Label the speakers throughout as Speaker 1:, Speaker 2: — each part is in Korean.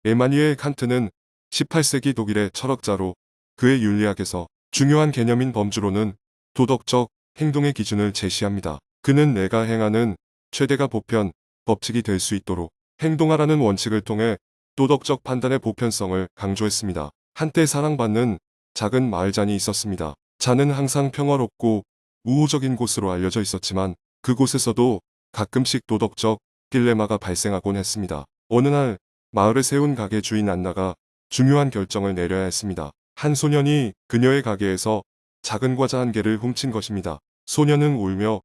Speaker 1: 에마뉘엘 칸트는 18세기 독일의 철학자로 그의 윤리학에서 중요한 개념인 범주로는 도덕적 행동의 기준을 제시합니다. 그는 내가 행하는 최대가 보편, 법칙이 될 수 있도록 행동하라는 원칙을 통해 도덕적 판단의 보편성을 강조했습니다. 한때 사랑받는 작은 마을잔이 있었습니다. 잔은 항상 평화롭고 우호적인 곳으로 알려져 있었지만 그곳에서도 가끔씩 도덕적 딜레마가 발생하곤 했습니다. 어느 날 마을에 세운 가게 주인 안나가 중요한 결정을 내려야 했습니다. 한 소년이 그녀의 가게에서 작은 과자 한 개를 훔친 것입니다. 소년은 울며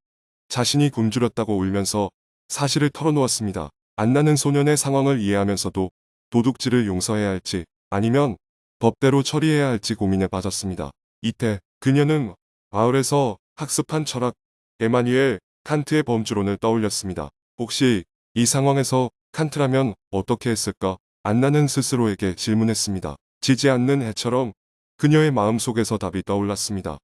Speaker 1: 자신이 굶주렸다고 울면서 사실을 털어놓았습니다. 안나는 소년의 상황을 이해하면서도 도둑질을 용서해야 할지 아니면 법대로 처리해야 할지 고민에 빠졌습니다. 이때 그녀는 마을에서 학습한 철학 에마뉘엘 칸트의 범주론을 떠올렸습니다. 혹시 이 상황에서 칸트라면 어떻게 했을까? 안나는 스스로에게 질문했습니다. 지지 않는 해처럼 그녀의 마음속에서 답이 떠올랐습니다.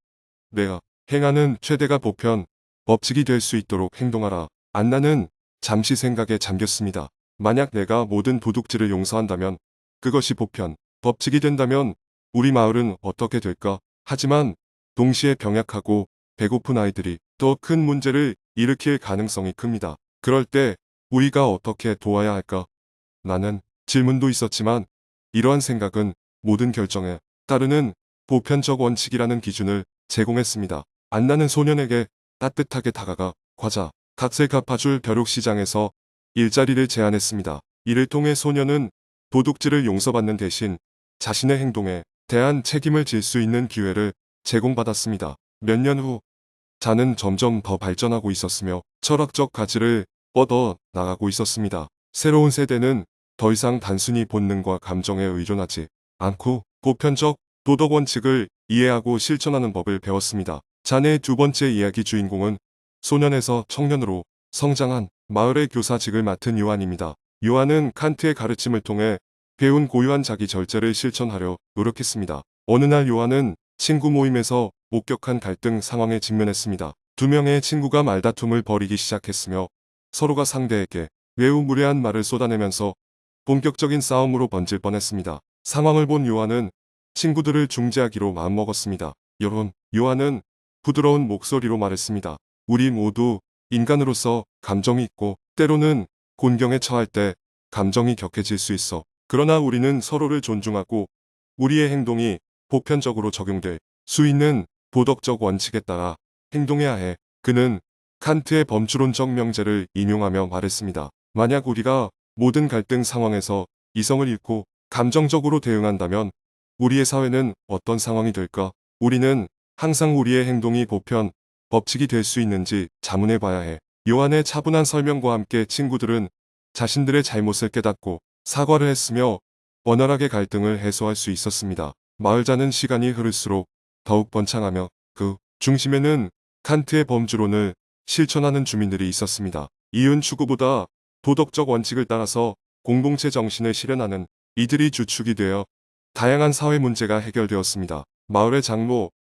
Speaker 1: 내가 행하는 최대가 보편, 법칙이 될 수 있도록 행동하라. 안나는 잠시 생각에 잠겼습니다. 만약 내가 모든 도둑질을 용서한다면, 그것이 보편, 법칙이 된다면 우리 마을은 어떻게 될까? 하지만 동시에 병약하고 배고픈 아이들이 더 큰 문제를 일으킬 가능성이 큽니다. 그럴 때 우리가 어떻게 도와야 할까? 나는 질문도 있었지만 이러한 생각은 모든 결정에 따르는 보편적 원칙이라는 기준을 제공했습니다. 안나는 소년에게 따뜻하게 다가가 과자, 값을 갚아줄 벼룩시장에서 일자리를 제안했습니다. 이를 통해 소년은 도둑질을 용서받는 대신 자신의 행동에 대한 책임을 질 수 있는 기회를 제공받았습니다. 몇 년 후 자는 점점 더 발전하고 있었으며 철학적 가치를 뻗어 나가고 있었습니다. 새로운 세대는 더 이상 단순히 본능과 감정에 의존하지 않고 보편적 도덕 원칙을 이해하고 실천하는 법을 배웠습니다. 자네의 두 번째 이야기 주인공은 소년에서 청년으로 성장한 마을의 교사직을 맡은 요한입니다. 요한은 칸트의 가르침을 통해 배운 고유한 자기 절제를 실천하려 노력했습니다. 어느 날 요한은 친구 모임에서 목격한 갈등 상황에 직면했습니다. 두 명의 친구가 말다툼을 벌이기 시작했으며 서로가 상대에게 매우 무례한 말을 쏟아내면서 본격적인 싸움으로 번질 뻔했습니다. 상황을 본 요한은 친구들을 중재하기로 마음먹었습니다. 여러분, 요한은 부드러운 목소리로 말했습니다. 우리 모두 인간으로서 감정이 있고 때로는 곤경에 처할 때 감정이 격해질 수 있어. 그러나 우리는 서로를 존중하고 우리의 행동이 보편적으로 적용될 수 있는 도덕적 원칙에 따라 행동해야 해. 그는 칸트의 범주론적 명제를 인용하며 말했습니다. 만약 우리가 모든 갈등 상황에서 이성을 잃고 감정적으로 대응한다면 우리의 사회는 어떤 상황이 될까? 우리는 항상 우리의 행동이 보편, 법칙이 될 수 있는지 자문해 봐야 해. 요한의 차분한 설명과 함께 친구들은 자신들의 잘못을 깨닫고 사과를 했으며 원활하게 갈등을 해소할 수 있었습니다. 마을자는 시간이 흐를수록 더욱 번창하며 그 중심에는 칸트의 범주론을 실천하는 주민들이 있었습니다. 이윤 추구보다 도덕적 원칙을 따라서 공동체 정신을 실현하는 이들이 주축이 되어 다양한 사회 문제가 해결되었습니다. 마을의 장로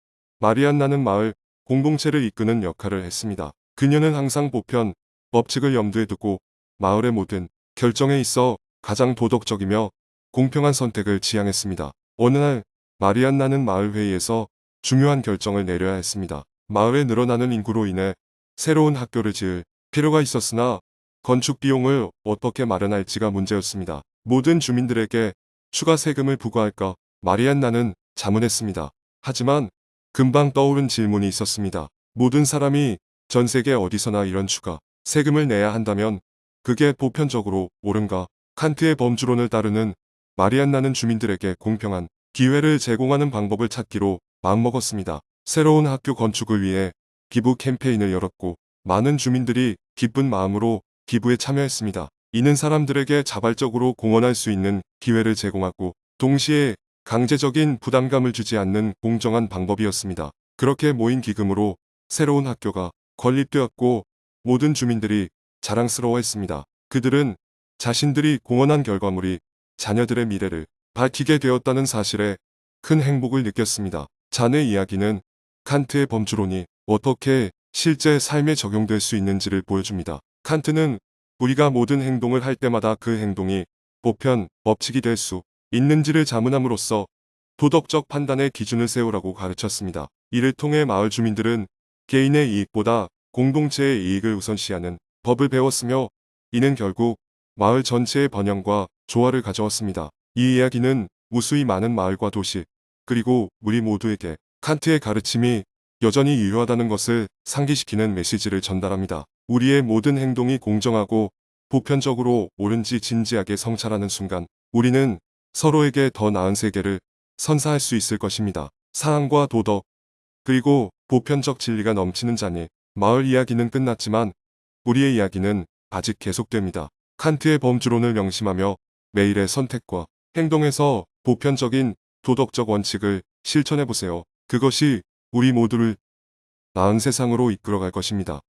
Speaker 1: 마리안나는 마을 공동체를 이끄는 역할을 했습니다. 그녀는 항상 보편, 법칙을 염두에 두고 마을의 모든 결정에 있어 가장 도덕적이며 공평한 선택을 지향했습니다. 어느 날 마리안나는 마을 회의에서 중요한 결정을 내려야 했습니다. 마을에 늘어나는 인구로 인해 새로운 학교를 지을 필요가 있었으나 건축 비용을 어떻게 마련할지가 문제였습니다. 모든 주민들에게 추가 세금을 부과할까? 마리안나는 자문했습니다. 하지만 금방 떠오른 질문이 있었습니다. 모든 사람이 전 세계 어디서나 이런 추가 세금을 내야 한다면 그게 보편적으로 옳은가? 칸트의 범주론을 따르는 마리안나는 주민들에게 공평한 기회를 제공하는 방법을 찾기로 마음먹었습니다. 새로운 학교 건축을 위해 기부 캠페인을 열었고 많은 주민들이 기쁜 마음으로 기부에 참여했습니다. 이는 사람들에게 자발적으로 공헌할 수 있는 기회를 제공하고 동시에 강제적인 부담감을 주지 않는 공정한 방법이었습니다. 그렇게 모인 기금으로 새로운 학교가 건립되었고 모든 주민들이 자랑스러워했습니다. 그들은 자신들이 공헌한 결과물이 자녀들의 미래를 밝히게 되었다는 사실에 큰 행복을 느꼈습니다. 자네 이야기는 칸트의 범주론이 어떻게 실제 삶에 적용될 수 있는지를 보여줍니다. 칸트는 우리가 모든 행동을 할 때마다 그 행동이 보편, 법칙이 될 수 있는지를 자문함으로써 도덕적 판단의 기준을 세우라고 가르쳤습니다. 이를 통해 마을 주민들은 개인의 이익보다 공동체의 이익을 우선시하는 법을 배웠으며 이는 결국 마을 전체의 번영과 조화를 가져왔습니다. 이 이야기는 무수히 많은 마을과 도시, 그리고 우리 모두에게 칸트의 가르침이 여전히 유효하다는 것을 상기시키는 메시지를 전달합니다. 우리의 모든 행동이 공정하고 보편적으로 옳은지 진지하게 성찰하는 순간 우리는 서로에게 더 나은 세계를 선사할 수 있을 것입니다. 사랑과 도덕, 그리고 보편적 진리가 넘치는 자니 마을 이야기는 끝났지만 우리의 이야기는 아직 계속됩니다. 칸트의 범주론을 명심하며 매일의 선택과 행동에서 보편적인 도덕적 원칙을 실천해보세요. 그것이 우리 모두를 나은 세상으로 이끌어갈 것입니다.